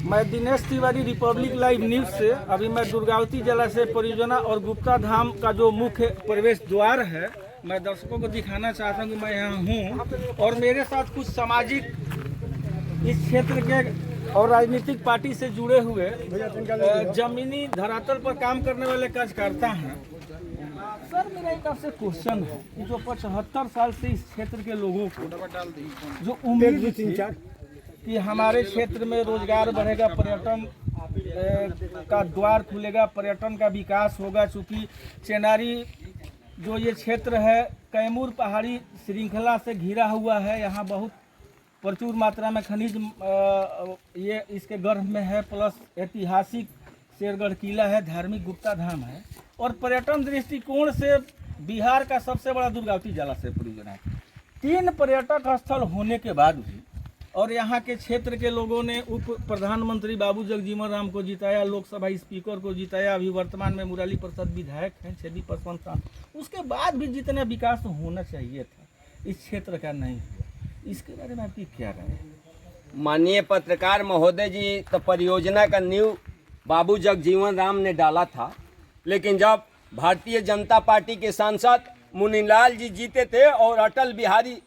मैं Dinesh Tiwari, Republic live news से। अभी मैं दुर्गावती जलाशय परियोजना और गुप्ता धाम का जो मुख्य प्रवेश द्वार है, मैं दर्शकों को दिखाना चाहता हूँ कि मैं यहाँ हूँ और मेरे साथ कुछ सामाजिक इस क्षेत्र के और राजनीतिक पार्टी से जुड़े हुए जमीनी धरातल पर काम करने वाले कार्यकर्ता हैं। सर, मेरा एक आपसे क्वेश्चन है कि जो 75 साल से इस क्षेत्र के लोगों को जो उम्मीद थी कि हमारे क्षेत्र में रोजगार बढ़ेगा, पर्यटन का द्वार खुलेगा, पर्यटन का विकास होगा, चूँकि चेनारी जो ये क्षेत्र है कैमूर पहाड़ी श्रृंखला से घिरा हुआ है, यहाँ बहुत प्रचुर मात्रा में खनिज ये इसके गर्भ में है, प्लस ऐतिहासिक शेरगढ़ किला है, धार्मिक गुप्ता धाम है और पर्यटन दृष्टिकोण से बिहार का सबसे बड़ा दुर्गावती जलाशय परियोजना है। 3 पर्यटक स्थल होने के बाद भी और यहाँ के क्षेत्र के लोगों ने उप प्रधानमंत्री बाबू जगजीवन राम को जिताया, लोकसभा स्पीकर को जिताया, अभी वर्तमान में मुरारी प्रसाद विधायक हैं 6 पासवान साहब। उसके बाद भी जितना विकास होना चाहिए था इस क्षेत्र का नहीं हुआ। इसके बारे में आपकी क्या राय है? माननीय पत्रकार महोदय जी, तो परियोजना का नींव बाबू जगजीवन राम ने डाला था, लेकिन जब भारतीय जनता पार्टी के सांसद मुनीलाल जी जीते थे और अटल बिहारी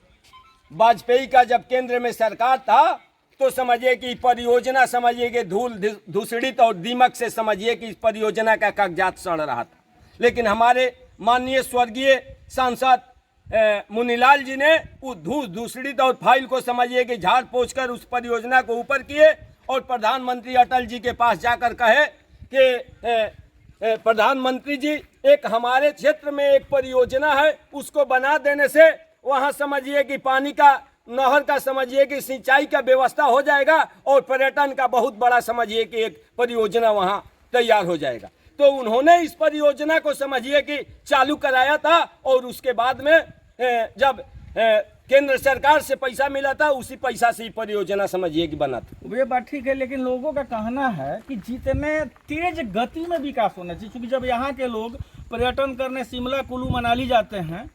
वाजपेयी का जब केंद्र में सरकार था, तो समझिए कि परियोजना समझिए कि धूल धूसड़ित और दीमक से समझिए कि इस परियोजना का कागजात सड़ रहा था। लेकिन हमारे माननीय स्वर्गीय सांसद मुनीलाल जी ने उस धूसड़ित और फाइल को समझिए कि झाड़ पोंछ कर उस परियोजना को ऊपर किए और प्रधानमंत्री अटल जी के पास जाकर कहे कि प्रधानमंत्री जी, एक हमारे क्षेत्र में एक परियोजना है, उसको बना देने से वहाँ समझिए कि पानी का नहर का समझिए कि सिंचाई का व्यवस्था हो जाएगा और पर्यटन का बहुत बड़ा समझिए कि एक परियोजना वहाँ तैयार हो जाएगा। तो उन्होंने इस परियोजना को समझिए कि चालू कराया था और उसके बाद में जब केंद्र सरकार से पैसा मिला था, उसी पैसा से ही परियोजना समझिए कि बना था। ये बात ठीक है, लेकिन लोगों का कहना है कि जितने तेज गति में विकास होना चाहिए, क्योंकि जब यहाँ के लोग पर्यटन करने शिमला कुल्लू मनाली जाते हैं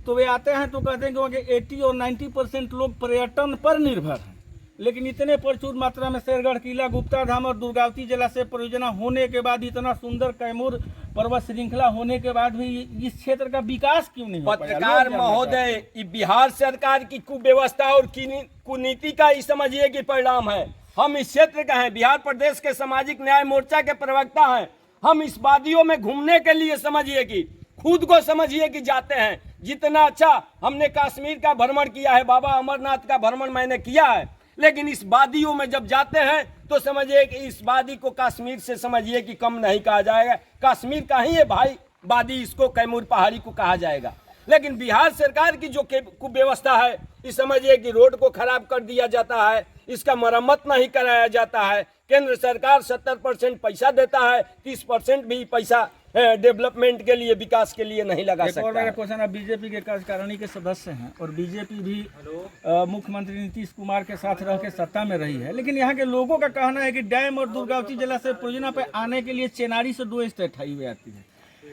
तो वे आते हैं तो कहते हैं कि 80 और 90% लोग पर्यटन पर निर्भर हैं, लेकिन इतने प्रचुर मात्रा में शेरगढ़ किला, गुप्ता धाम और दुर्गावती जलाशय परियोजना होने के बाद, इतना सुंदर कैमूर पर्वत श्रृंखला होने के बाद भी इस क्षेत्र का विकास क्यों नहीं हो पाया? पत्रकार महोदय, बिहार सरकार की कुव्यवस्था और कुनीति का ही समझिए कि परिणाम है। हम इस क्षेत्र का हैं, बिहार प्रदेश के सामाजिक न्याय मोर्चा के प्रवक्ता हैं। हम इस वादियों में घूमने के लिए समझिए कि खुद को समझिए कि जाते हैं। जितना अच्छा हमने कश्मीर का भ्रमण किया है, बाबा अमरनाथ का भ्रमण मैंने किया है, लेकिन इस वादियों में जब जाते हैं तो समझिए कि इस वादी को कश्मीर से समझिए कि कम नहीं कहा जाएगा। कश्मीर का ही है भाई वादी, इसको कैमूर पहाड़ी को कहा जाएगा। लेकिन बिहार सरकार की जो कुव्यवस्था है, इस समझिए कि रोड को खराब कर दिया जाता है, इसका मरम्मत नहीं कराया जाता है। केंद्र सरकार 70% पैसा देता है, 30% भी पैसा डेवलपमेंट के लिए, विकास के लिए नहीं लगा सकता। और मेरा क्वेश्चन, आप बीजेपी के कार्यकारिणी के सदस्य हैं और बीजेपी भी मुख्यमंत्री नीतीश कुमार के साथ रह के सत्ता में रही है, लेकिन यहाँ के लोगों का कहना है कि डैम और दुर्गावती जलाशय परियोजना पे आने के लिए चेनारी से 2 स्टेट हाईवे आती है,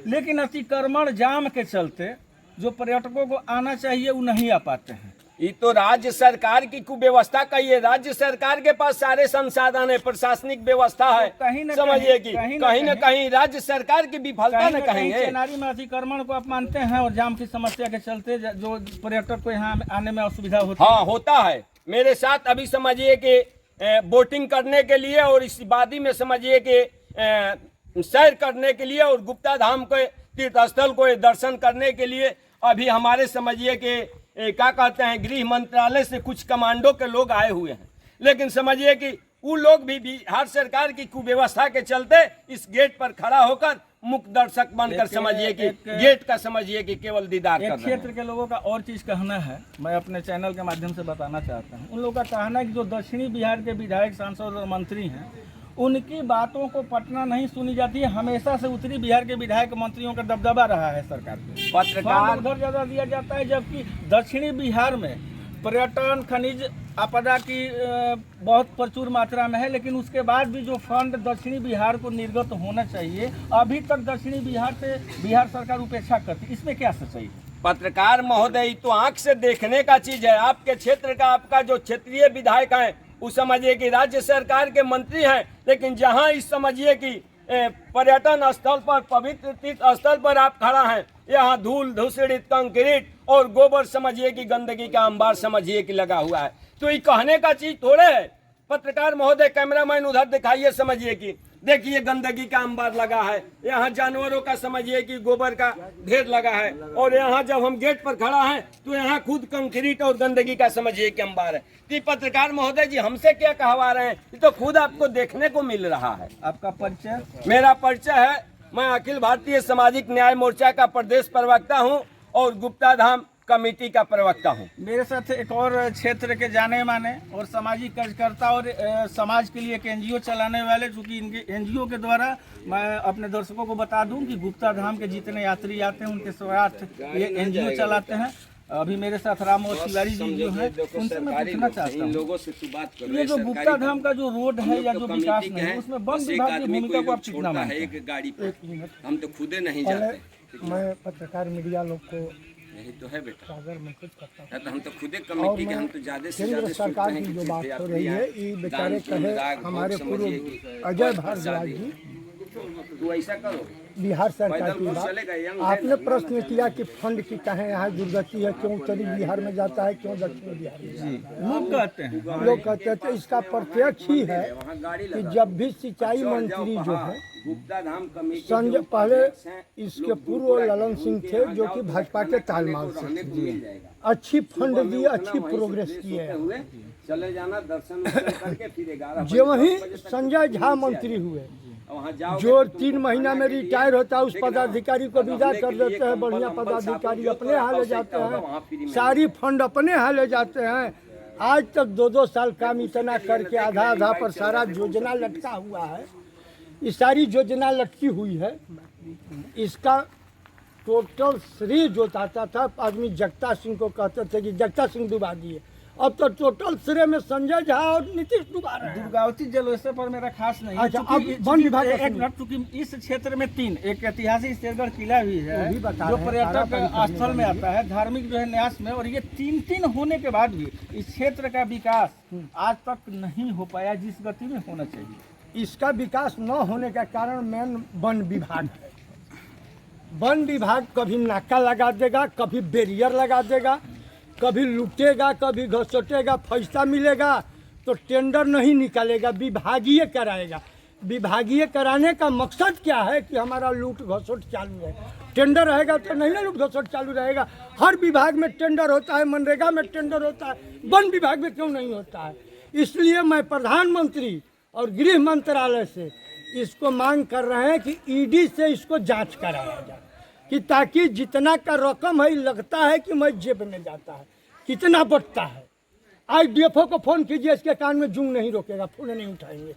लेकिन अतिक्रमण जाम के चलते जो पर्यटकों को आना चाहिए वो नहीं आ पाते हैं। ये तो राज्य सरकार की कुव्यवस्था का ही है। राज्य सरकार के पास सारे संसाधन है, प्रशासनिक व्यवस्था है, तो समझिए कि कहीं न कहीं राज्य सरकार की विफलता न कहेंगे। चेनारी में अतिक्रमण को आप मानते हैं और जाम की समस्या के चलते जो पर्यटक को यहाँ आने में असुविधा होती है? हाँ, होता है। मेरे साथ अभी समझिए कि बोटिंग करने के लिए और इस वादी में समझिए कि सैर करने के लिए और गुप्ता धाम के तीर्थ स्थल को दर्शन करने के लिए अभी हमारे समझिए कि क्या कहते हैं, गृह मंत्रालय से कुछ कमांडो के लोग आए हुए हैं, लेकिन समझिए कि वो लोग भी बिहार सरकार की कुव्यवस्था के चलते इस गेट पर खड़ा होकर मुख्य दर्शक बनकर समझिए कि गेट का समझिए कि केवल दीदार कर रहे हैं। क्षेत्र के लोगों का और चीज कहना है, मैं अपने चैनल के माध्यम से बताना चाहता हूँ। उन लोगों का कहना है कि जो दक्षिणी बिहार के विधायक, सांसद और मंत्री हैं, उनकी बातों को पटना नहीं सुनी जाती है। हमेशा से उत्तरी बिहार के विधायक मंत्रियों का दबदबा रहा है सरकार पे, पत्रकार उधर ज्यादा दिया जाता है, जबकि दक्षिणी बिहार में पर्यटन, खनिज आपदा की बहुत प्रचुर मात्रा में है, लेकिन उसके बाद भी जो फंड दक्षिणी बिहार को निर्गत होना चाहिए, अभी तक दक्षिणी बिहार से बिहार सरकार उपेक्षा करती। इसमें क्या सच्चाई है? पत्रकार महोदय, तो आंख से देखने का चीज है। आपके क्षेत्र का, आपका जो क्षेत्रीय विधायक है उस समझिए कि राज्य सरकार के मंत्री हैं, लेकिन जहां इस समझिए कि पर्यटन स्थल पर, पवित्र तीर्थ स्थल पर आप खड़ा हैं, यहाँ धूल धूसरित कंक्रीट और गोबर समझिए कि गंदगी का अंबार समझिए कि लगा हुआ है। तो ये कहने का चीज थोड़े है। पत्रकार महोदय, कैमरामैन उधर दिखाइए, समझिए कि देखिए गंदगी का अंबार लगा है, यहाँ जानवरों का समझिए कि गोबर का ढेर लगा है, और यहाँ जब हम गेट पर खड़ा हैं तो यहाँ खुद कंक्रीट और गंदगी का समझिए कि अंबार है। तो पत्रकार महोदय जी हमसे क्या कहवा रहे हैं, ये तो खुद आपको देखने को मिल रहा है। आपका परिचय? मेरा परिचय है, मैं अखिल भारतीय सामाजिक न्याय मोर्चा का प्रदेश प्रवक्ता हूँ और गुप्ता धाम कमेटी का प्रवक्ता हूँ। मेरे साथ एक और क्षेत्र के जाने माने और सामाजिक कार्यकर्ता और समाज के लिए एक एनजीओ चलाने वाले, चूँकि इनके एनजीओ के द्वारा मैं अपने दर्शकों को बता दूं कि गुप्ता धाम के जितने यात्री आते हैं उनके स्वार्थ ये एनजीओ चलाते हैं। अभी मेरे साथ राम और तिवारी जी जो है, उनसे मैं पूछना चाहता हूँ, ये जो गुप्ता धाम का जो रोड है या जो विकास नहीं है, उसमें वन विभाग की भूमिका को आप कितना मानते हैं? एक गाड़ी पे हम तो खुदे नहीं जाते। मैं पत्रकार मीडिया लोग को यही तो है बेटा, अगर मैं कुछ करता हूँ तो हम तो खुदे कमेटी के, हम तो ज्यादा से ज्यादा केंद्र सरकार की जो बात हो रही है, ये बेचारे कहे हमारे पूर्व अजय भारद्वाज जी, तू ऐसा करो, बिहार सरकार की बात आपने प्रश्न किया कि फंड की कहे यहाँ दुर्गति है, क्यों उत्तरी बिहार में जाता है, क्यों दक्षिण बिहार में जाता है? लोग कहते हैं, लोग कहते हैं। तो इसका प्रत्यक्ष ही है कि जब भी सिंचाई मंत्री जो है संजय, पहले इसके पूर्व ललन सिंह थे जो कि भाजपा के तालमाल से थे, अच्छी फंड दी, अच्छी प्रोग्रेस की है। चले जाना दर्शन करके फिर 11 जो वही संजय झा मंत्री हुए, जो 3 महीना में रिटायर होता है, उस पदाधिकारी को विदा कर देते हैं, बढ़िया पदाधिकारी अपने यहाँ ले जाते हैं, सारी फंड अपने यहाँ ले जाते हैं। आज तक 2-2 साल काम इतना करके आधा पर सारा योजना लटका हुआ है। ये सारी योजना लटकी हुई है, इसका टोटल श्रेय जो आता था आदमी जगता सिंह को कहते थे कि जगता सिंह डुबा दिए, अब तो टोटल श्रेय में संजय झा और नीतीश डुबा रहे हैं। दुर्गावती जलस्तर पर मेरा खास नहीं है। अच्छा, अब वन विभाग चूंकि इस क्षेत्र में 3 एक ऐतिहासिक शेरगढ़ किला भी है वही बता जो रहे हैं, पर्यटक स्थल में आता है, धार्मिक जो है न्यास में, और ये 3 होने के बाद भी इस क्षेत्र का विकास आज तक नहीं हो पाया जिस गति में होना चाहिए। इसका विकास न होने का कारण मेन वन विभाग है। वन विभाग कभी नाका लगा देगा, कभी बैरियर लगा देगा, कभी लूटेगा, कभी घसोटेगा, पैसा मिलेगा तो टेंडर नहीं निकालेगा, विभागीय कराएगा। विभागीय कराने का मकसद क्या है कि हमारा लूट घसोट चालू है। टेंडर रहेगा तो नहीं ना लूट घसोट चालू रहेगा। हर विभाग में टेंडर होता है, मनरेगा में टेंडर होता है, वन विभाग में क्यों नहीं होता है? इसलिए मैं प्रधानमंत्री और गृह मंत्रालय से इसको मांग कर रहे हैं कि ईडी से इसको जांच कराया जाए, कि ताकि जितना का रकम है लगता है कि मैं जेब में जाता है, कितना बढ़ता है। आज डीएफओ को फोन कीजिए, इसके कान में जूं नहीं रोकेगा, फोन नहीं उठाएंगे।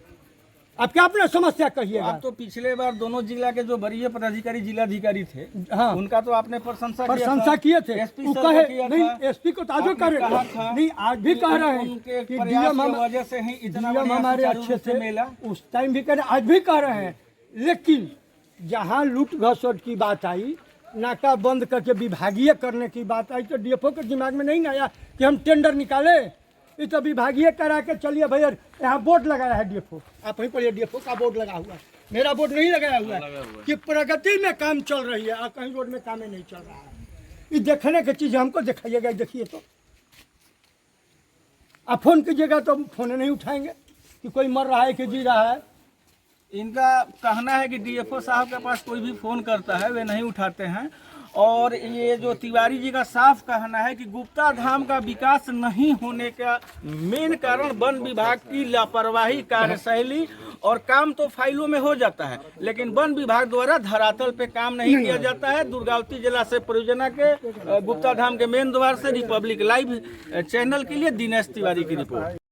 अब क्या अपना समस्या कहिएगा। आप तो पिछले बार दोनों जिला के जो वरीय पदाधिकारी जिलाधिकारी थे, हाँ, उनका तो आपने प्रशंसा किए थे। एसपी वो सर कहे किया नहीं, था। एसपी को ताजो करे नहीं, आज भी कह रहे हैं कि डीएम वजह से ही इतना हमारे अच्छे से मिला। उस टाइम भी कह रहे, आज भी कह रहे हैं। लेकिन जहाँ लूट घसोट की बात आई, नाका बंद करके विभागीय करने की बात आई, तो डीएफओ के दिमाग में नहीं आया कि हम टेंडर निकाले। ये तो विभागीय करा के चलिए भैया, यहाँ बोर्ड लगाया है डीएफओ, आप वहीं पढ़िए, डीएफओ का बोर्ड लगा हुआ है, मेरा बोर्ड नहीं लगाया हुआ है कि प्रगति में काम चल रही है, और कहीं रोड में काम ही नहीं चल रहा है। ये देखने की चीज़ हमको दिखाइएगा, देखिए तो आप फोन कीजिएगा तो फोन नहीं उठाएंगे कि कोई मर रहा है कि जी रहा है। इनका कहना है कि डीएफओ साहब के पास कोई भी फोन करता है वे नहीं उठाते हैं, और ये जो तिवारी जी का साफ कहना है कि गुप्ता धाम का विकास नहीं होने का मेन कारण वन विभाग की लापरवाही कार्यशैली, और काम तो फाइलों में हो जाता है लेकिन वन विभाग द्वारा धरातल पे काम नहीं किया जाता है। दुर्गावती जलाशय परियोजना के गुप्ता धाम के मेन द्वार से रिपब्लिक लाइव चैनल के लिए दिनेश तिवारी की रिपोर्ट।